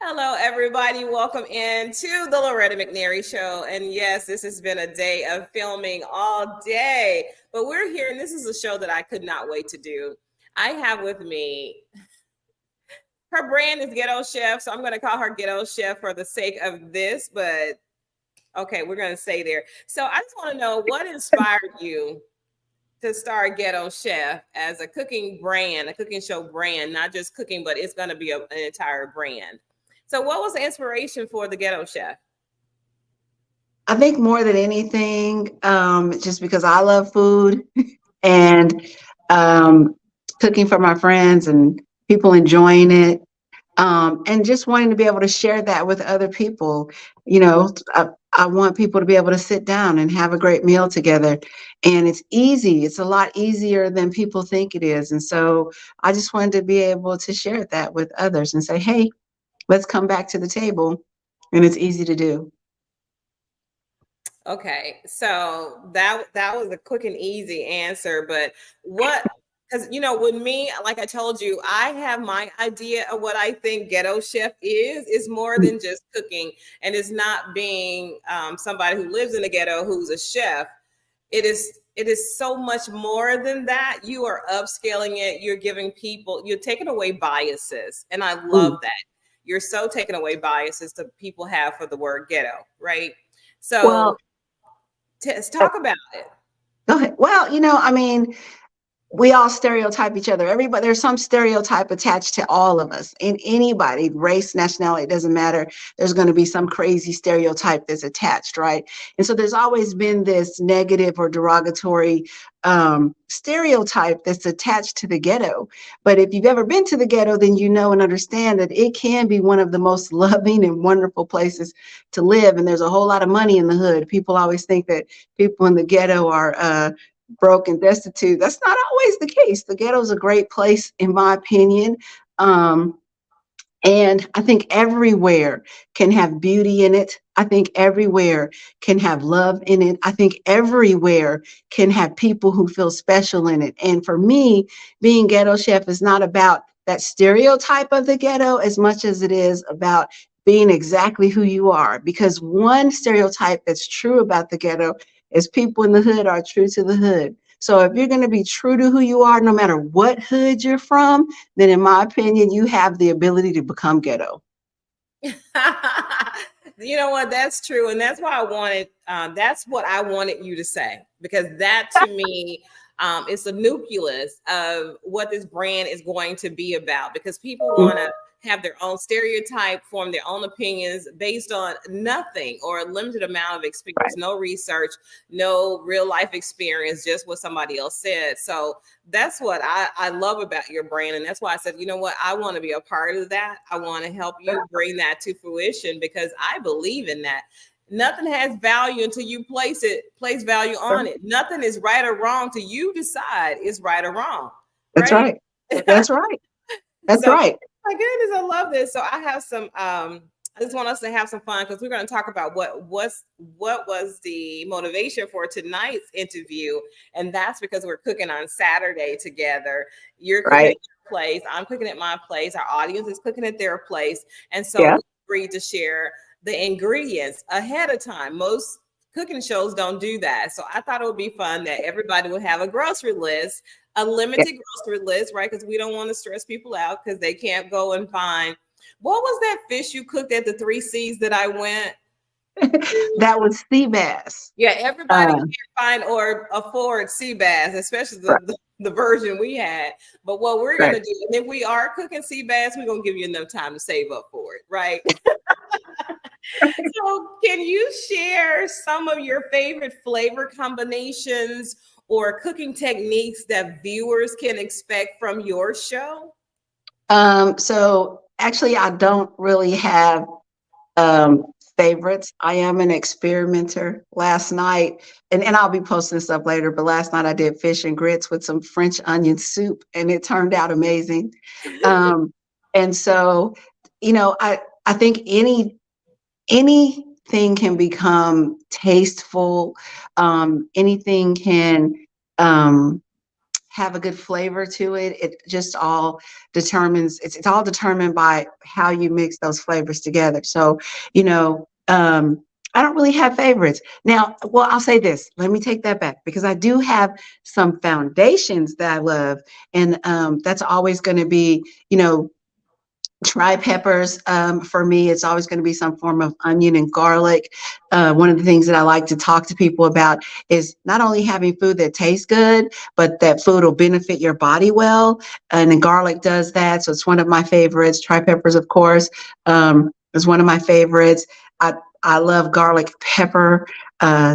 Hello, everybody. Welcome in to the Loretta McNary Show. And yes, this has been a day of filming all day, but we're here, and this is a show that I could not wait to do. I have with me, her brand is Ghetto Chef, so I'm going to call her Ghetto Chef for the sake of this, but okay, we're going to stay there. So I just want to know what inspired you to start Ghetto Chef as a cooking brand, a cooking show brand, not just cooking, but it's going to be an entire brand. So what was the inspiration for the Ghetto Chef? I think more than anything, just because I love food and um, cooking for my friends and people enjoying it, and just wanting to be able to share that with other people. You know, I want people to be able to sit down and have a great meal together. And it's easy. It's a lot easier than people think it is. And so I just wanted to be able to share that with others and say, hey, let's come back to the table. And it's easy to do. Okay, so that was a quick and easy answer, but what? Because with me, like I told you, I have my idea of what I think Ghetto Chef is. Is more than just cooking, and it's not being somebody who lives in the ghetto who's a chef. It is so much more than that. You are upscaling it. You're giving people. You're taking away biases, and I love Mm. that. You're so taking away biases that people have for the word ghetto, right? So Well, let's uh, talk about it. go ahead. Well, I mean, we all stereotype each other. Everybody, there's some stereotype attached to all of us. In anybody, race, nationality, it doesn't matter. There's going to be some crazy stereotype that's attached, right? And so there's always been this negative or derogatory stereotype that's attached to the ghetto. But if you've ever been to the ghetto, then you know and understand that it can be one of the most loving and wonderful places to live. And there's a whole lot of money in the hood. People always think that people in the ghetto are broke and destitute. That's not always the case. The ghetto is a great place, in my opinion. Um, and I think everywhere can have beauty in it. I think everywhere can have love in it. I think everywhere can have people who feel special in it. And for me, being Ghetto Chef is not about that stereotype of the ghetto as much as it is about being exactly who you are. Because one stereotype that's true about the ghetto is people in the hood are true to the hood. So if you're going to be true to who you are, no matter what hood you're from, then in my opinion, you have the ability to become ghetto. You know what? That's true, and that's why I wanted. That's what I wanted you to say, because that to me is the nucleus of what this brand is going to be about. Because people want to have their own stereotype, form their own opinions based on nothing or a limited amount of experience, Right. no research, no real life experience, just what somebody else said. So that's what I love about your brand. And that's why I said, you know what, I want to be a part of that. I want to help you bring that to fruition because I believe in that. Nothing has value until you place value on it. Nothing is right or wrong till you decide it's right or wrong. That's Right. right. That's right. That's So right. my goodness, I love this. So I have some I just want us to have some fun because we're going to talk about what was the motivation for tonight's interview, and that's because we're cooking on Saturday together. You're cooking at Right. your place, I'm cooking at my place, our audience is cooking at their place, and so Yeah. we agreed to share the ingredients ahead of time. Most cooking shows don't do that, so I thought it would be fun that everybody would have a grocery list, a Yeah. limited grocery list, right? Because we don't want to stress people out because they can't go and find what was that fish you cooked at the Three C's that I went to? That was sea bass. Yeah, everybody Uh, can't find or afford sea bass, especially the, right. the, the version we had. But what we're Right. gonna do, and if we are cooking sea bass, we're gonna give you enough time to save up for it, right? So, can you share some of your favorite flavor combinations or cooking techniques that viewers can expect from your show? So actually, I don't really have um, favorites. I am an experimenter. Last night, and I'll be posting stuff later, but last night I did fish and grits with some French onion soup, and it turned out amazing. Um, and so, I think anything can become tasteful. Anything can um, have a good flavor to it. It just all determines, it's all determined by how you mix those flavors together. So, you know, I don't really have favorites. Now, well, I'll say this. Let me take that back because I do have some foundations that I love. And that's always going to be, you know, Try peppers. For me, it's always going to be some form of onion and garlic. One of the things that I like to talk to people about is not only having food that tastes good, but that food will benefit your body well. And then garlic does that. So it's one of my favorites. Try peppers, of course, is one of my favorites. I love garlic pepper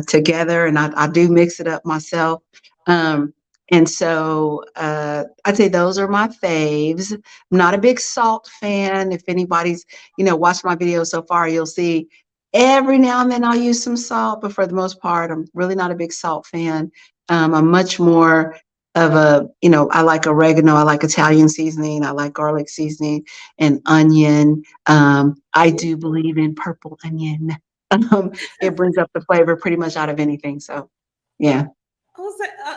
together, and I do mix it up myself. Um, and so I'd say those are my faves. I'm not a big salt fan. If anybody's, you know, watched my videos so far, you'll see every now and then I'll use some salt, but for the most part, I'm really not a big salt fan. I'm much more of a, you know, I like oregano, I like Italian seasoning, I like garlic seasoning and onion. I do believe in purple onion. It brings up the flavor pretty much out of anything. So, yeah.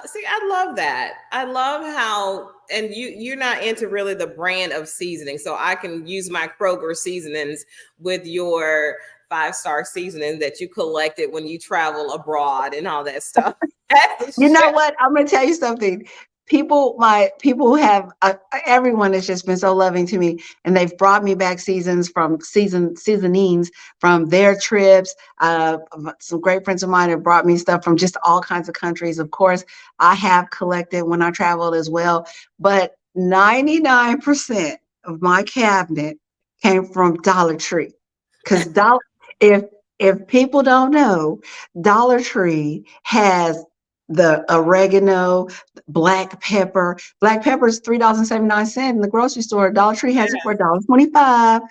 See, I love that. I love how, and you're not into really the brand of seasoning, so I can use my Kroger seasonings with your 5-star seasoning that you collected when you travel abroad and all that stuff. You know what? I'm going to tell you something. People who have everyone has just been so loving to me, and they've brought me back seasonings from their trips. Some great friends of mine have brought me stuff from just all kinds of countries. Of course, I have collected when I traveled as well, but 99% of my cabinet came from Dollar Tree, because if if people don't know, Dollar Tree has the oregano, black pepper. Black pepper is $3.79 in the grocery store. Dollar Tree has it for $1.25.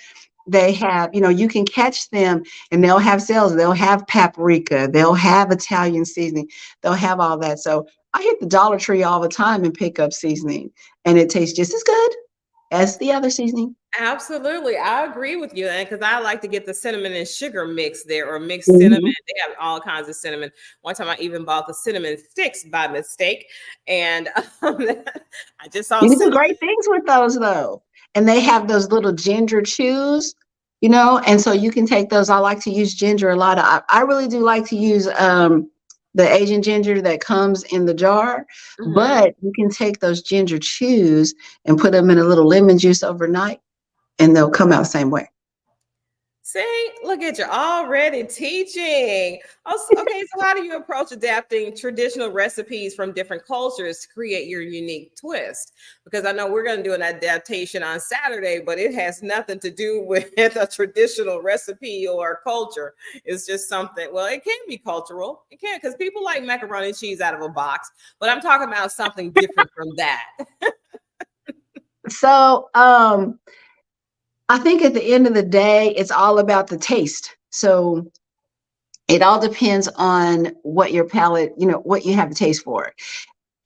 They have, you know, you can catch them and they'll have sales. They'll have paprika. They'll have Italian seasoning. They'll have all that. So I hit the Dollar Tree all the time and pick up seasoning, and it tastes just as good as the other seasoning. Absolutely. I agree with you. And because I like to get the cinnamon and sugar mix there, or mixed cinnamon. Mhm. They have all kinds of cinnamon. One time I even bought the cinnamon sticks by mistake. And I just saw You can do cinnamon. great things with those though. And they have those little ginger chews, you know, and so you can take those. I like to use ginger a lot. I really do like to use the Asian ginger that comes in the jar, Mhm. but you can take those ginger chews and put them in a little lemon juice overnight, and they'll come out the same way. See, look at you already teaching. Okay, so how do you approach adapting traditional recipes from different cultures to create your unique twist? Because I know we're going to do an adaptation on Saturday, but it has nothing to do with a traditional recipe or culture. It's just something, well, it can be cultural. It can, because people like macaroni and cheese out of a box, but I'm talking about something different from that. So I think at the end of the day, it's all about the taste. So it all depends on what your palate, you know, what you have a taste for.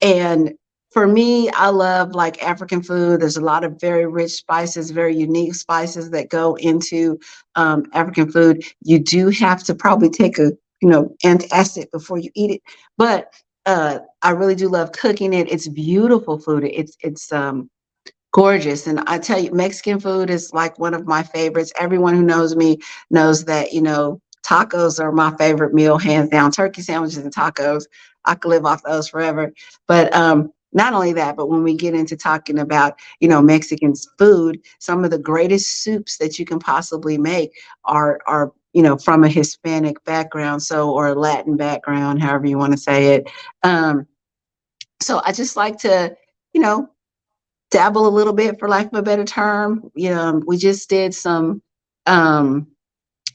And for me, I love like African food. There's a lot of very rich spices, very unique spices that go into African food. You do have to probably take a, you know, antacid before you eat it. But I really do love cooking it. It's beautiful food. It's gorgeous. And I tell you, Mexican food is like one of my favorites. Everyone who knows me knows that, you know, tacos are my favorite meal, hands down. Turkey sandwiches and tacos. I could live off those forever. But not only that, but when we get into talking about, you know, Mexican food, some of the greatest soups that you can possibly make are, you know, from a Hispanic background, so, or a Latin background, however you want to say it. So I just like to, you know, dabble a little bit, for lack of a better term. You know, we just did um,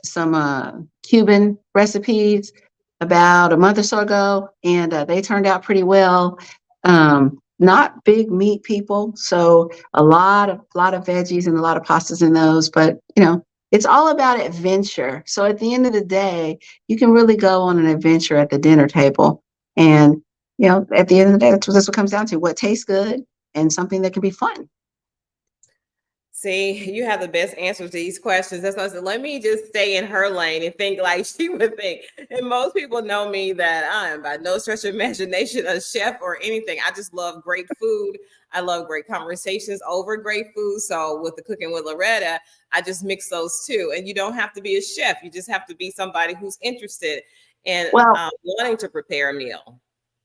some Cuban recipes about a month or so ago, and they turned out pretty well. Not big meat people, so a lot of veggies and a lot of pastas in those. But you know, it's all about adventure. So at the end of the day, you can really go on an adventure at the dinner table, and you know, at the end of the day, that's what comes down to: what tastes good and something that can be fun. See, you have the best answers to these questions. That's why I said, let me just stay in her lane and think like she would think. And most people know me that I am by no stretch of imagination a chef or anything. I just love great food. I love great conversations over great food. So with the Cooking with Loretta, I just mix those two. And you don't have to be a chef. You just have to be somebody who's interested in Well, wanting to prepare a meal.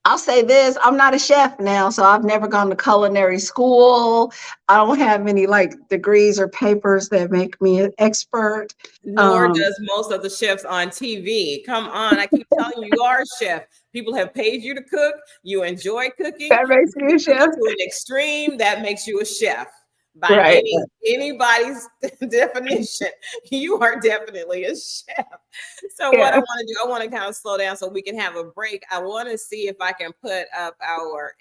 I'll say this, I'm not a chef now, so I've never gone to culinary school. I don't have any like degrees or papers that make me an expert. Nor Um, does most of the chefs on TV. Come on, I keep telling you, you are a chef. People have paid you to cook. You enjoy cooking. that makes You me can a cook chef. it to an extreme. That makes you a chef by Right. anybody's definition. You are definitely a chef. So what I Yeah. want to do, I want to kind of slow down so we can have a break. I want to see if I can put up our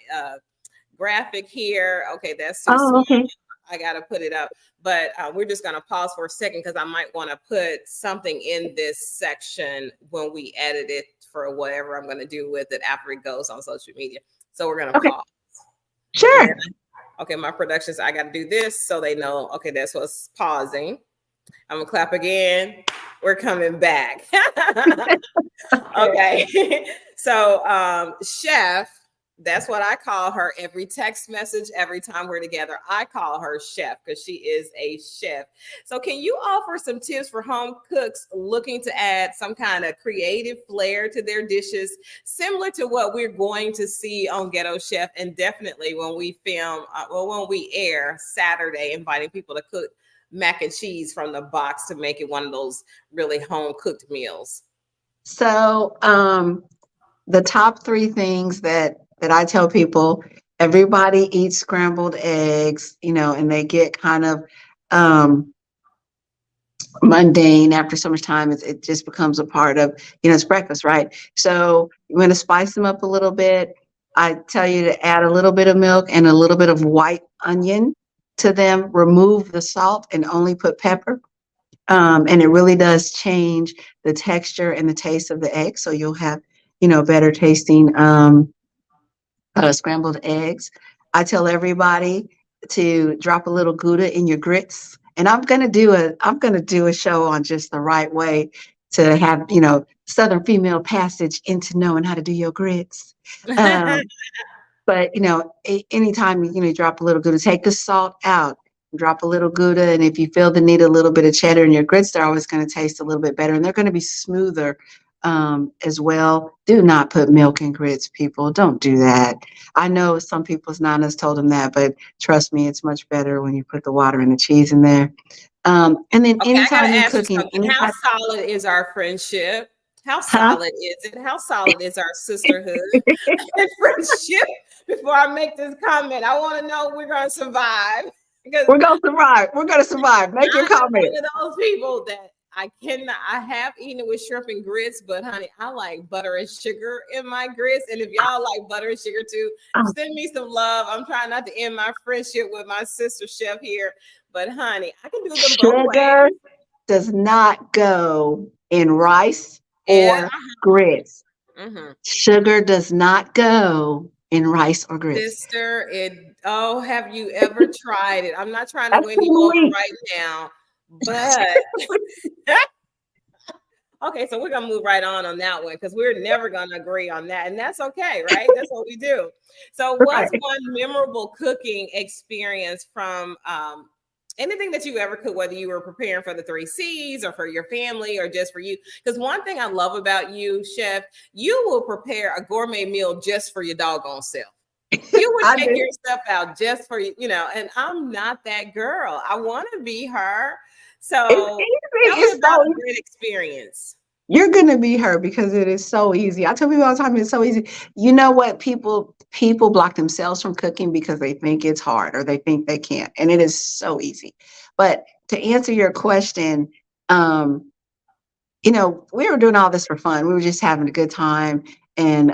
graphic here. Okay, that's too Oh, small. okay. I got to put it up. But we're just going to pause for a second because I might want to put something in this section when we edit it for whatever I'm going to do with it after it goes on social media. So we're going to Okay. pause. And then, Sure. okay, my productions, I got to do this so they know, okay, that's what's pausing. I'm going to clap again. We're coming back. Okay. Okay. So, chef, that's what I call her every text message, every time we're together. I call her chef because she is a chef. So, can you offer some tips for home cooks looking to add some kind of creative flair to their dishes, similar to what we're going to see on Ghetto Chef, and definitely when we film, when we air Saturday, inviting people to cook mac and cheese from the box to make it one of those really home cooked meals? So, the top three things that I tell people, everybody eats scrambled eggs, and they get kind of um, mundane after so much time. It just becomes a part of, it's breakfast, right? So you want to spice them up a little bit. I tell you to add a little bit of milk and a little bit of white onion to them. Remove the salt and only put pepper. And it really does change the texture and the taste of the egg. So you'll have, better tasting scrambled eggs. I tell everybody to drop a little Gouda in your grits. And I'm gonna do a show on just the right way to have, Southern female passage into knowing how to do your grits. Um, but anytime you drop a little Gouda, take the salt out, drop a little Gouda, and if you feel the need a little bit of cheddar in your grits, they're always going to taste a little bit better, and they're going to be smoother as well. Do not put milk in grits, people. Don't do that. I know some people's nanas told them that, but trust me, it's much better when you put the water and the cheese in there. And then Okay, I gotta anytime you're ask you cooking, something. How solid is our friendship? How huh? solid is it? How solid is our sisterhood and friendship? Before I make this comment, I want to know we're gonna survive because We're gonna survive. We're gonna survive. Make your I am comment. one of those people that I cannot. I have eaten it with shrimp and grits, but honey, I like butter and sugar in my grits. And if y'all like butter and sugar too, send me some love. I'm trying not to end my friendship with my sister chef here, but honey, I can do them both Sugar ways. does not go in rice Yeah. or grits. Mhm. Sugar does not go in rice or grits. Sister, have you ever tried it? I'm not trying to That's win too you over weak. right now, but okay, so we're gonna move right on that one because we're never gonna agree on that, and that's okay, right? That's what we do. So, what's Right. one memorable cooking experience from anything that you ever cooked, whether you were preparing for the three C's or for your family or just for you? Because one thing I love about you, chef, you will prepare a gourmet meal just for your doggone self. You would I take do. yourself out just for and I'm not that girl. I want to be her. It's So tell easy. me It's about so a great experience. You're gonna be her because it is so easy. I tell people all the time it's so easy. You know what? People block themselves from cooking because they think it's hard or they think they can't. And it is so easy. But to answer your question, um, we were doing all this for fun. We were just having a good time and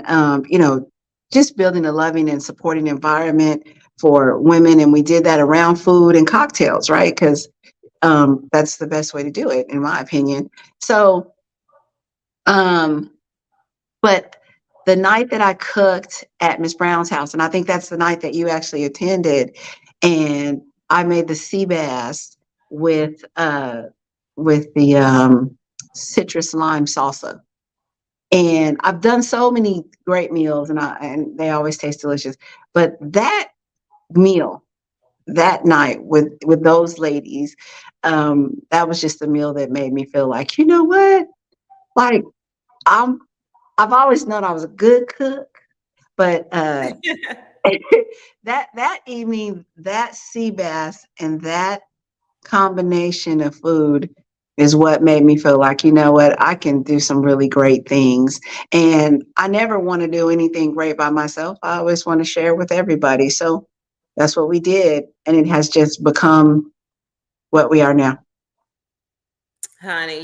just building a loving and supporting environment for women. And we did that around food and cocktails, right? Because that's the best way to do it, in my opinion. So um, but the night that I cooked at Miss Brown's house, and I think that's the night that you actually attended, and I made the sea bass with the citrus lime salsa. And I've done so many great meals, and they always taste delicious. But that meal that night with those ladies, that was just a meal that made me feel like, you know what, like I'm I've always known I was a good cook, but that evening, that sea bass and that combination of food is what made me feel like, you know what, I can do some really great things. And I never want to do anything great by myself. I always want to share with everybody. So that's what we did. And it has just become what we are now. Honey,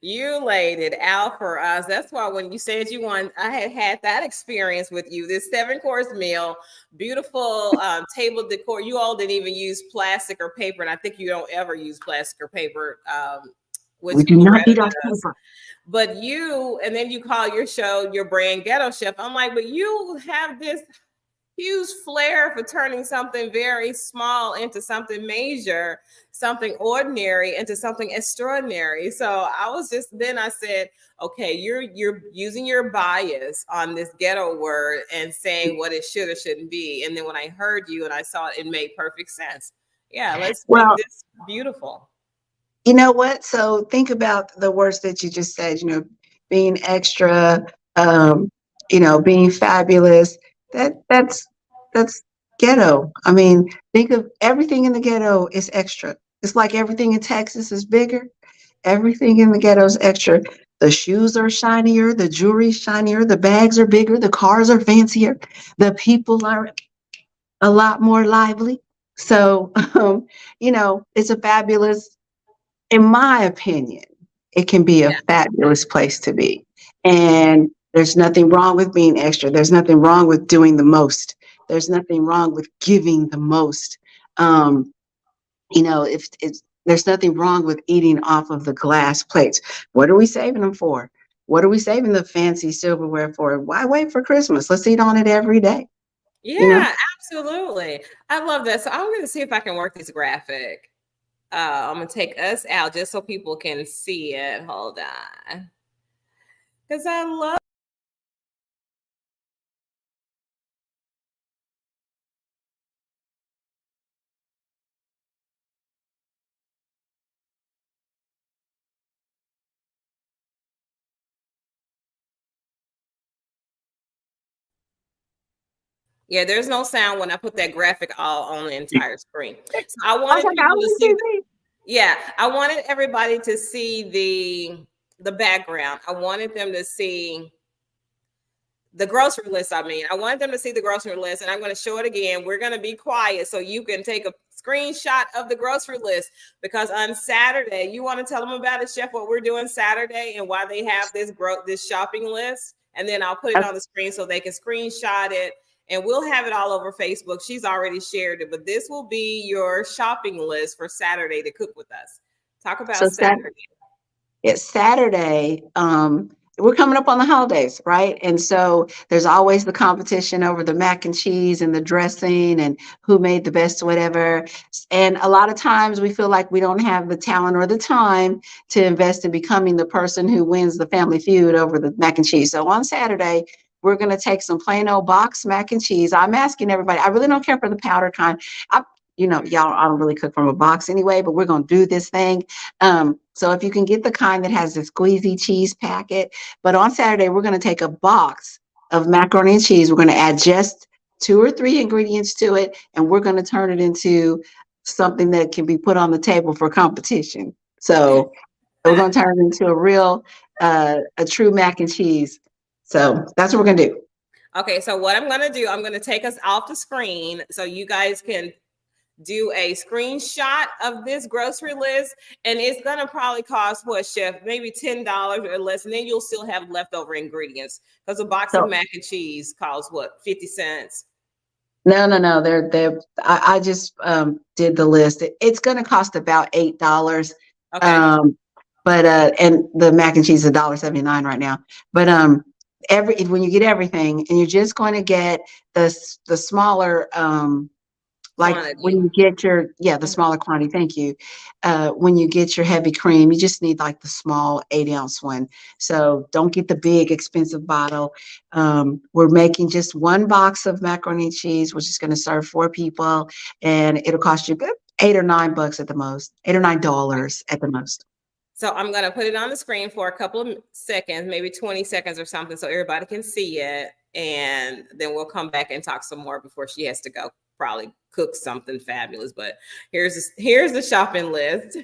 you laid it out for us. That's why when you said you want, I had that experience with you. This 7-course meal, beautiful table decor. You all didn't even use plastic or paper, and I think you don't ever use plastic or paper, which We do not Loretta eat off does. paper. But and then you call your show your brand Ghetto Chef. I'm like, but you have this huge flair for turning something very small into something major, something ordinary into something extraordinary. So then I said, okay, you're using your bias on this ghetto word and saying what it should or shouldn't be. And then when I heard you and I saw it, it made perfect sense. Yeah, let's make Well, this beautiful. you know what? So think about the words that you just said, being extra, um, being fabulous. That's ghetto. I mean, think of everything in the ghetto is extra. It's like everything in Texas is bigger. Everything in the ghetto is extra. The shoes are shinier, the jewelry's shinier, the bags are bigger, the cars are fancier, the people are a lot more lively. So, it's a fabulous, in my opinion, it can be a fabulous place to be. And there's nothing wrong with being extra. There's nothing wrong with doing the most. There's nothing wrong with giving the most. Um, if it's there's nothing wrong with eating off of the glass plates. What are we saving them for? What are we saving the fancy silverware for? Why wait for Christmas? Let's eat on it every day. You know? Yeah, absolutely. I love that. So I'm going to see if I can work this graphic. I'm gonna take us out just so people can see it. Hold on, because I love. Yeah, there's no sound when I put that graphic all on the entire screen. So I I was wanted like, I people to was see. TV. Yeah, I wanted everybody to see the background. I wanted them to see the grocery list. I mean, I wanted them to see the grocery list, and I'm going to show it again. We're going to be quiet so you can take a screenshot of the grocery list, because on Saturday, you want to tell them about it, Chef, what we're doing Saturday and why they have this shopping list, and then I'll put it on the screen so they can screenshot it, and we'll have it all over Facebook. She's already shared it, but this will be your shopping list for Saturday to cook with us. Talk about So Saturday. it's Saturday. We're coming up on the holidays, right? And so there's always the competition over the mac and cheese and the dressing and who made the best whatever. And a lot of times we feel like we don't have the talent or the time to invest in becoming the person who wins the family feud over the mac and cheese. So on Saturday, we're going to take some plain old box mac and cheese. I'm asking everybody, I really don't care for the powder kind. Y'all, I don't really cook from a box anyway, but we're going to do this thing. So if you can get the kind that has the squeezy cheese packet, but on Saturday, we're going to take a box of macaroni and cheese. We're going to add just 2 or 3 ingredients to it, and we're going to turn it into something that can be put on the table for competition. So we're going to turn it into a true mac and cheese. So that's what we're going to do. Okay, so what I'm going to do, I'm going to take us off the screen so you guys can do a screenshot of this grocery list, and it's gonna probably cost what, Chef, maybe $10 or less, and then you'll still have leftover ingredients, because a box of So mac and cheese costs what, 50 cents? no. I just did the list. It's going to cost about $8. Okay. But and the mac and cheese is $1.79 right now. But when you get everything, and you're just going to get the smaller Like when quantity. you get your, the smaller quantity, thank you. When you get your heavy cream, you just need like the small 8-ounce one. So don't get the big expensive bottle. We're making just one box of macaroni and cheese, which is going to serve 4 people, and it'll cost you good $8 or $9 at the most, $8 or $9 at the most. So I'm going to put it on the screen for a couple of seconds, maybe 20 seconds or something, so everybody can see it. And then we'll come back and talk some more before she has to go probably cook something fabulous. But here's the shopping list.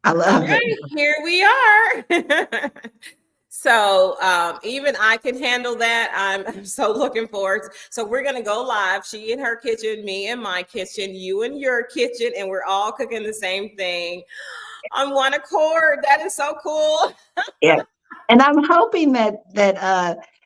I All love it. right, here we are. So even I can handle that. I'm so looking forward. So we're gonna go live. She in her kitchen, me in my kitchen, you in your kitchen, and we're all cooking the same thing on one accord. That is so cool. Yeah. And I'm hoping that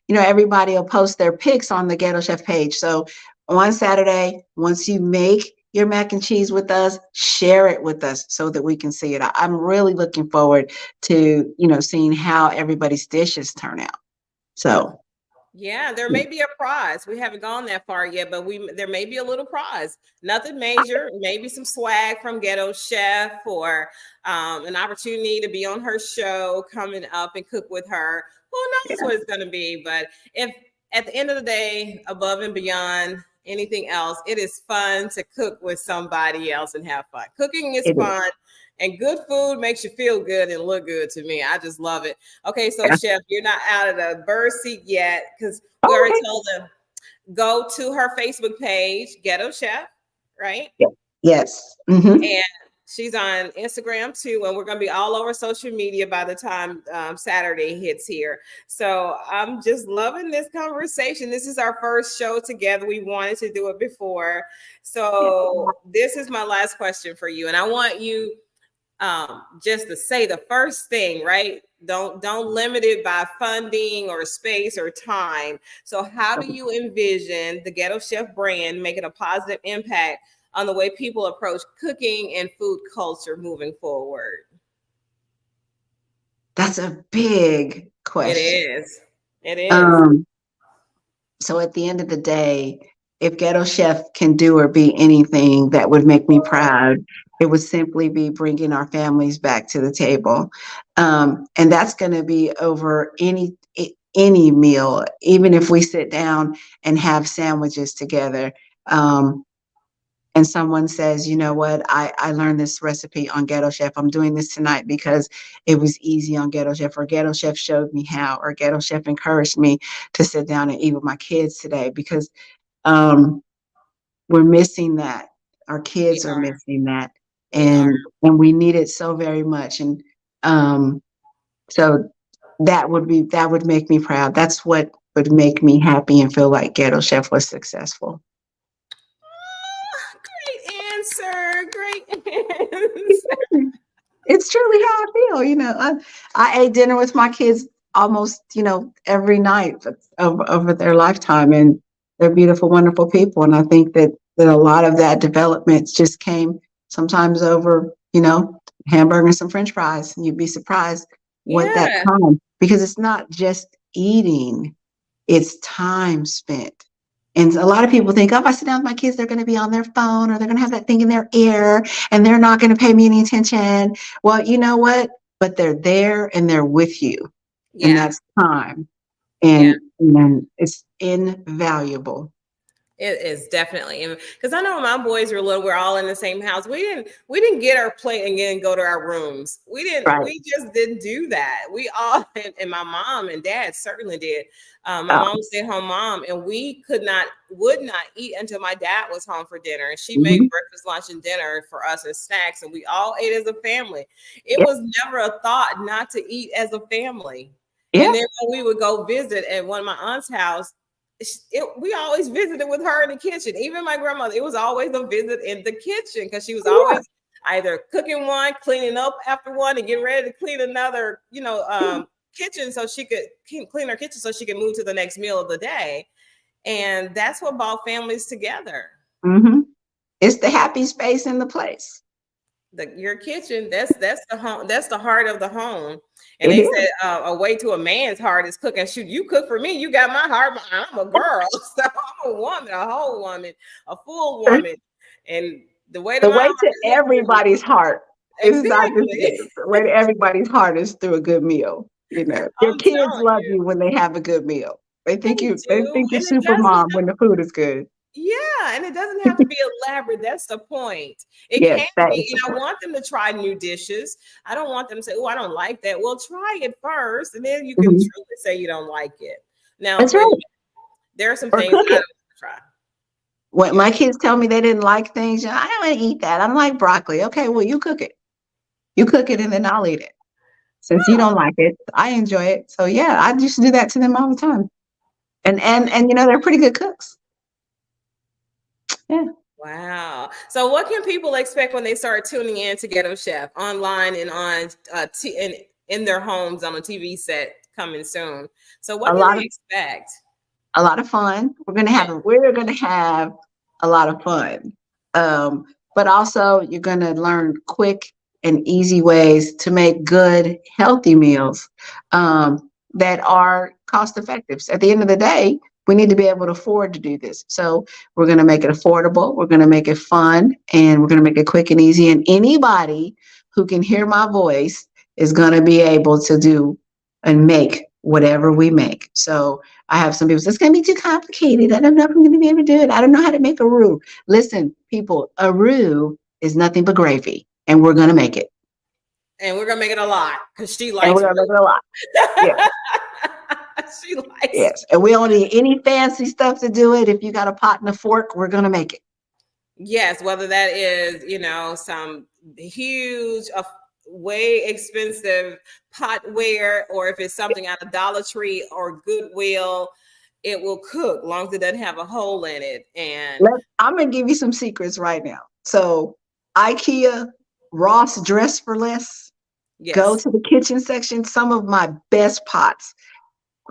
everybody will post their pics on the Ghetto Chef page. So on Saturday, once you make your mac and cheese with us, share it with us so that we can see it. I'm really looking forward to, seeing how everybody's dishes turn out. So Yeah, there may be a prize. We haven't gone that far yet, but there may be a little prize. Nothing major, maybe some swag from Ghetto Chef, or an opportunity to be on her show coming up and cook with her. Who knows what it's going to be? But if at the end of the day, above and beyond anything else, it is fun to cook with somebody else and have fun. Cooking is it is. fun. And good food makes you feel good and look good to me. I just love it. Okay, so Yeah. Chef, you're not out of the bird seat yet, because we already Okay. told them go to her Facebook page, Ghetto Chef, right? Yeah. Yes. Mm-hmm. And she's on Instagram too, and we're going to be all over social media by the time Saturday hits here. So I'm just loving this conversation. This is our first show together. We wanted to do it before. So this is my last question for you, and I want you just to say the first thing, right? Don't limit it by funding or space or time. So how do you envision the Ghetto Chef brand making a positive impact on the way people approach cooking and food culture moving forward? That's a big It question. is. It is. So at the end of the day, if Ghetto Chef can do or be anything that would make me proud, it would simply be bringing our families back to the table. And that's going to be over any meal, even if we sit down and have sandwiches together. And someone says, you know what, I learned this recipe on Ghetto Chef. I'm doing this tonight because it was easy on Ghetto Chef, or Ghetto Chef showed me how, or Ghetto Chef encouraged me to sit down and eat with my kids today, because we're missing that. Our We kids are are. missing that. We are. And we need it so very much. And so that would make me proud. That's what would make me happy and feel like Ghetto Chef was successful. Great answer. Great answer. It's truly how I feel. I ate dinner with my kids almost, every night over their lifetime, and they're beautiful, wonderful people. And I think that a lot of that development just came sometimes over, hamburger and some French fries. And you'd be surprised what that Yeah. comes, because it's not just eating, it's time spent. And a lot of people think, oh, if I sit down with my kids, they're going to be on their phone, or they're going to have that thing in their ear, and they're not going to pay me any attention. Well, you know what? But they're there and they're with you. And Yeah. that's time. Yeah. And it's invaluable. It is definitely, because I know when my boys were little, we're all in the same house. We didn't get our plate and then go to our rooms. Right. We just didn't do that. We all, and my mom and dad certainly did. My Oh, mom was stay-at-home mom, and we would not eat until my dad was home for dinner. And she made mhm. breakfast, lunch, and dinner for us as snacks, and we all ate as a family. It Yeah. was never a thought not to eat as a family. Yeah. And then when we would go visit at one of my aunt's house, we always visited with her in the kitchen. Even my grandmother, it was always a visit in the kitchen, because she was always either cooking one, cleaning up after one, and getting ready to clean another, kitchen so she could clean her kitchen so she could move to the next meal of the day. And that's what brought families together. Mm-hmm. It's the happy space in the place. Your kitchen, that's the home, that's the heart of the home. And It they is. said a way to a man's heart is cooking. Shoot, you cook for me, you got my heart. I'm a girl, so I'm a woman, a whole woman, a full woman. And the way to The my way heart to is food. everybody's heart is not just Exactly. the way to everybody's heart is through a good meal. You know, your I'm kids telling love you, you when they have a good meal. They they think they do. think you're And it super doesn't mom have, when the food is good. yeah, and it doesn't have to be elaborate. That's the point. It Yes, can that is be, the and I point. want them to try new dishes. I don't want them to say, "Oh, I don't like that." Well, try it first, and then you can Mhm. truly say you don't like it. Now, That's but right. there are some Or things cook I it. don't try. When You're my kids tell me they didn't like things, I don't want to eat that. I'm like broccoli. Okay, well you cook it. You cook it and then I'll eat it. Since you don't like it, I enjoy it. So yeah, I used to do that to them all the time. And they're pretty good cooks. Yeah. wow. So, what can people expect when they start tuning in to Ghetto Chef online and on in their homes on a TV set coming soon? So, what A can lot they of expect? a lot of fun. We're gonna have a lot of fun. But also you're gonna learn quick and easy ways to make good, healthy meals that are cost effective. So at the end of the day, we need to be able to afford to do this. So we're gonna make it affordable, we're gonna make it fun, and we're gonna make it quick and easy. And anybody who can hear my voice is gonna be able to do and make whatever we make. So I have some people say, it's going to be too complicated. I don't know if I'm going to be able to do it. I don't know how to make a roux. Listen, people, a roux is nothing but gravy, and we're going to make it. And we're gonna make it a lot because she And we're likes going to make roux. it a lot. Yeah. She likes. Yes. And we don't need any fancy stuff to do it. If you got a pot and a fork, we're going to make it. Yes, whether that is some huge, way expensive potware, or if it's something out of Dollar Tree or Goodwill, it will cook long as it doesn't have a hole in it. And I'm going to give you some secrets right now. So, IKEA, Ross Dress for Less, go yes, to the kitchen section. Some of my best pots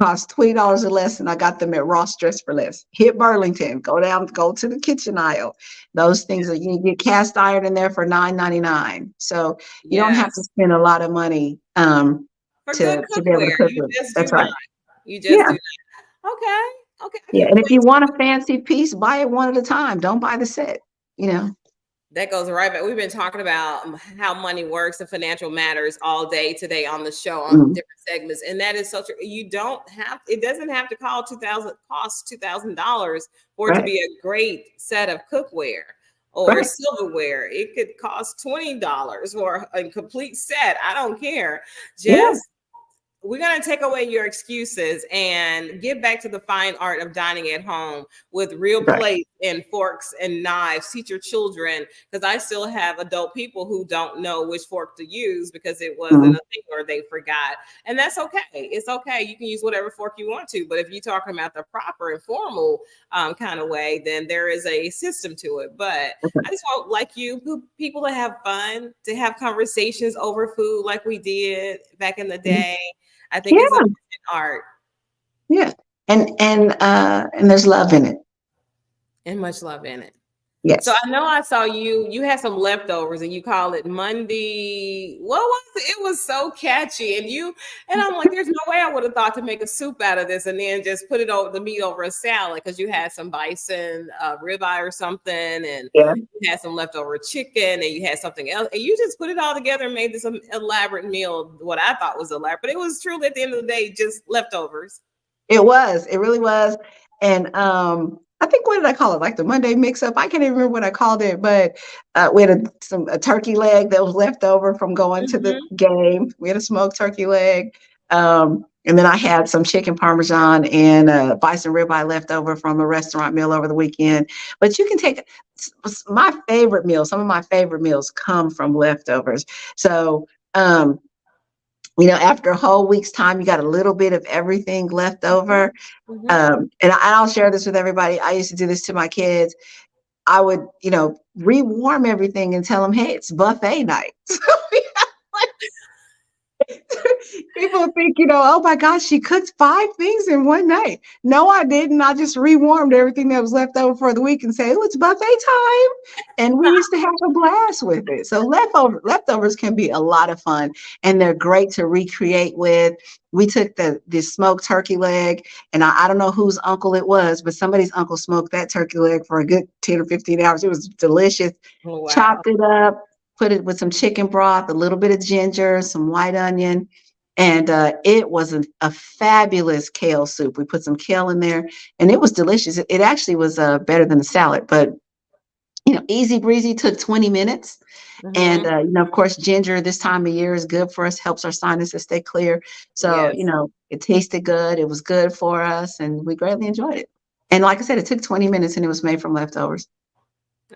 cost $20 or less, and I got them at Ross Dress for Less. Hit Burlington, go to the kitchen aisle. Those things that you get cast iron in there for $9.99. So you don't have to yes, spend a lot of money for good to be able to cookware, cook you with. just do That's right. not. You just Yeah, do not. Okay, okay, I yeah. can't And if you wait. want a fancy piece, buy it one at a time. Don't buy the set. You know. That goes right back. We've been talking about how money works and financial matters all day today on the show on Mm, different segments, and that is such a, you don't have, it doesn't have to cost $2,000 for it to right. be a great set of cookware or Right. silverware. It could cost $20 for a complete set. I don't care. Yeah. Just, we're going to take away your excuses and get back to the fine art of dining at home with real Right. plates and forks and knives. Teach your children, because I still have adult people who don't know which fork to use because it wasn't Mm, a thing or they forgot. And that's okay. It's okay. You can use whatever fork you want to. But if you're talking about the proper and formal kind of way, then there is a system to it. But I okay. just want, like you, people to have fun, to have conversations over food like we did back in the Mhm. day. I think it's Yeah. an art Yeah. And there's love in it. and much love in it. So Yes. I know I saw you had some leftovers and you call it Monday. What was it? It was so catchy. And I'm like, there's no way I would have thought to make a soup out of this and then just put it over the meat over a salad because you had some bison ribeye or something, and Yeah. you had some leftover chicken and you had something else. And you just put it all together and made this elaborate meal, what I thought was elaborate. But it was truly at the end of the day just leftovers. It was. It really was. And I think, what did I call it? Like the Monday mix up. I can't even remember what I called it, but we had a turkey leg that was left over from going to the Mhm. game. We had a smoked turkey leg. And then I had some chicken parmesan and bison ribeye left over from a restaurant meal over the weekend. But you can take my favorite meals. Some of my favorite meals come from leftovers. So, after a whole week's time, you got a little bit of everything left Mhm. over. Mhm. And I'll share this with everybody. I used to do this to my kids. I would, rewarm everything and tell them, hey, it's buffet night. People think, oh my gosh, she cooked 5 things in one night. No, I didn't. I just rewarmed everything that was left over for the week and say, oh, it's buffet time. And we used to have a blast with it. So leftovers can be a lot of fun, and they're great to recreate with. We took the smoked turkey leg, and I don't know whose uncle it was, but somebody's uncle smoked that turkey leg for a good 10 or 15 hours. It was delicious. Wow. Chopped it up, put it with some chicken broth, a little bit of ginger, some white onion, and it was a fabulous kale soup. We put some kale in there, and it was delicious. It actually was better than the salad, but easy breezy. Took 20 minutes. And Mm-hmm. of course, ginger this time of year is good for us. Helps our sinuses stay clear. So Yes. it tasted good. It was good for us, and we greatly enjoyed it. And like I said, it took 20 minutes, and it was made from leftovers.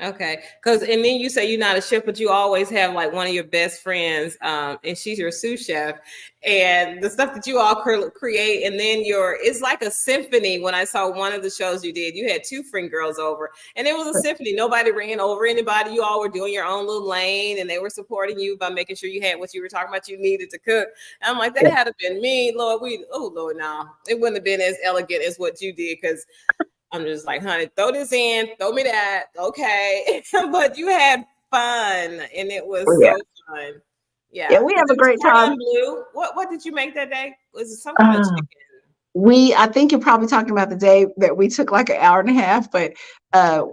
Okay, and then you say you're not a chef, but you always have like one of your best friends, and she's your sous chef, and the stuff that you all create, and then it's like a symphony. When I saw one of the shows you did, you had two friend girls over, and it was a symphony. Nobody ran over anybody. You all were doing your own little lane, and they were supporting you by making sure you had what you were talking about you needed to cook. And I'm like, that Yeah, had to been me, Lord. Lord, no, it wouldn't have been as elegant as what you did, because I'm just like, honey, throw this in, throw me that. Okay. But you had fun, and it was yeah, so fun. yeah. Yeah. We Because have a it was great time. cordon bleu. What did you make that day? Was it some kind of Uh, chicken? I think you're probably talking about the day that we took like an hour and a half, but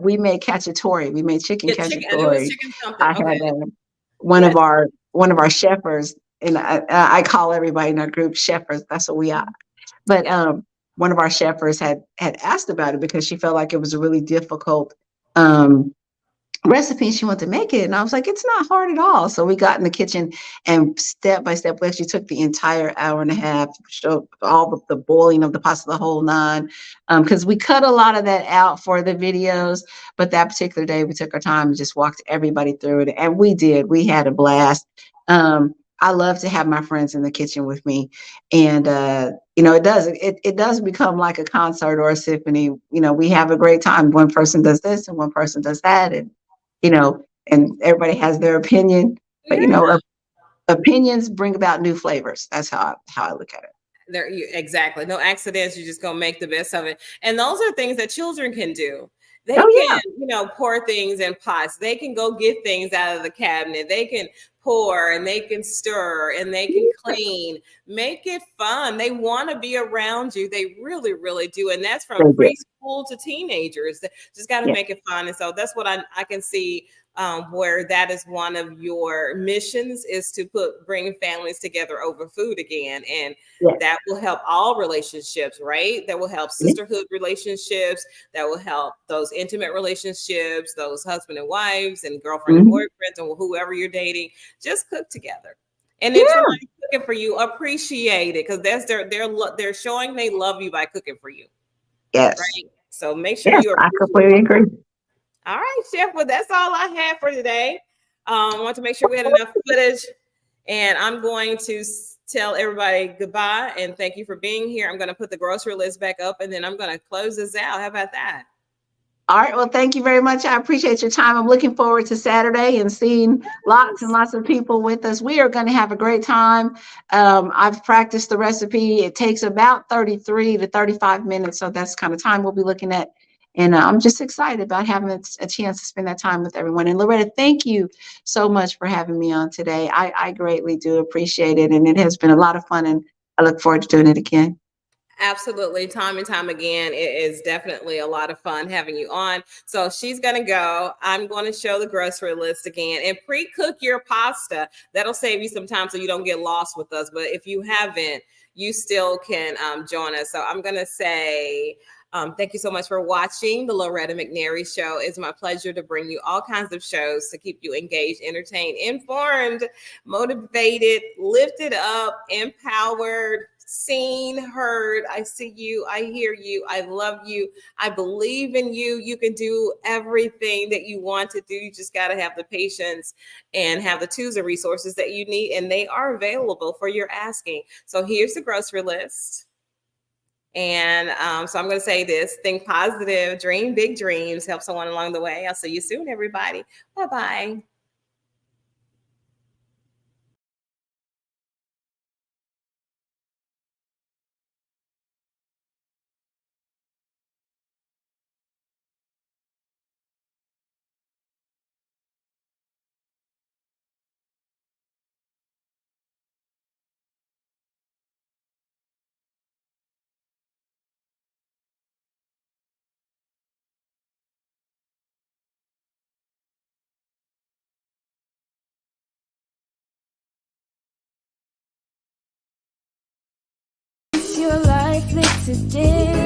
we made cacciatore. We made chicken Yeah, chicken. I knew it was cacciatore. chicken something. I Okay. had one of Yes. our chefers, and I call everybody in our group chefers. That's what we are. But Yeah. one of our chefers had asked about it because she felt like it was a really difficult um, recipe, and she wanted to make it. And I was like, it's not hard at all. So we got in the kitchen, and step by step, we actually took the entire hour and a half, showed all the boiling of the pasta, the whole nine. Because we cut a lot of that out for the videos, but that particular day we took our time and just walked everybody through it. And we had a blast. I love to have my friends in the kitchen with me. And it does become like a concert or a symphony. We have a great time. One person does this and one person does that. And everybody has their opinion, but Yeah. opinions bring about new flavors. That's how I look at it. Exactly. No accidents. You're just gonna make the best of it. And those are things that children can do. They Oh can, yeah, pour things in pots. They can go get things out of the cabinet. They can pour, and they can stir, and they can yeah, clean. Make it fun. They want to be around you. They really, really do. And that's from they do. preschool to teenagers. They just got to Yeah, make it fun. And so that's what I can see, where that is one of your missions, is to bring families together over food again. And yeah, that will help all relationships, right? That will help yeah. sisterhood relationships. That will help those intimate relationships, those husband and wives and girlfriend and Hmm. boyfriends and whoever you're dating. Just cook together. And if Yeah. somebody's cooking for you, appreciate it, because that's they're showing they love you by cooking for you, Yes. right? So make sure Yes. you I appreciate. completely agree. All right, Chef. Well, that's all I have for today. I want to make sure we had enough footage, and I'm going to tell everybody goodbye and thank you for being here. I'm going to put the grocery list back up, and then I'm going to close this out. How about that? All right. Well, thank you very much. I appreciate your time. I'm looking forward to Saturday and seeing lots and lots of people with us. We are going to have a great time. I've practiced the recipe. It takes about 33 to 35 minutes. So that's kind of time we'll be looking at. And I'm just excited about having a chance to spend that time with everyone. And Loretta, thank you so much for having me on today. I greatly do appreciate it. And it has been a lot of fun. And I look forward to doing it again. Absolutely. Time and time again. It is definitely a lot of fun having you on. So she's going to go. I'm going to show the grocery list again and pre-cook your pasta. That'll save you some time so you don't get lost with us. But if you haven't, you still can join us. So I'm going to say, thank you so much for watching the Loretta McNary Show. It's my pleasure to bring you all kinds of shows to keep you engaged, entertained, informed, motivated, lifted up, empowered, seen, heard. I see you. I hear you. I love you. I believe in you. You can do everything that you want to do. You just got to have the patience and have the tools and resources that you need, and they are available for your asking. So here's the grocery list. And so I'm going to say this: think positive, dream big dreams, help someone along the way. I'll see you soon, everybody. Bye-bye. Your life lived today.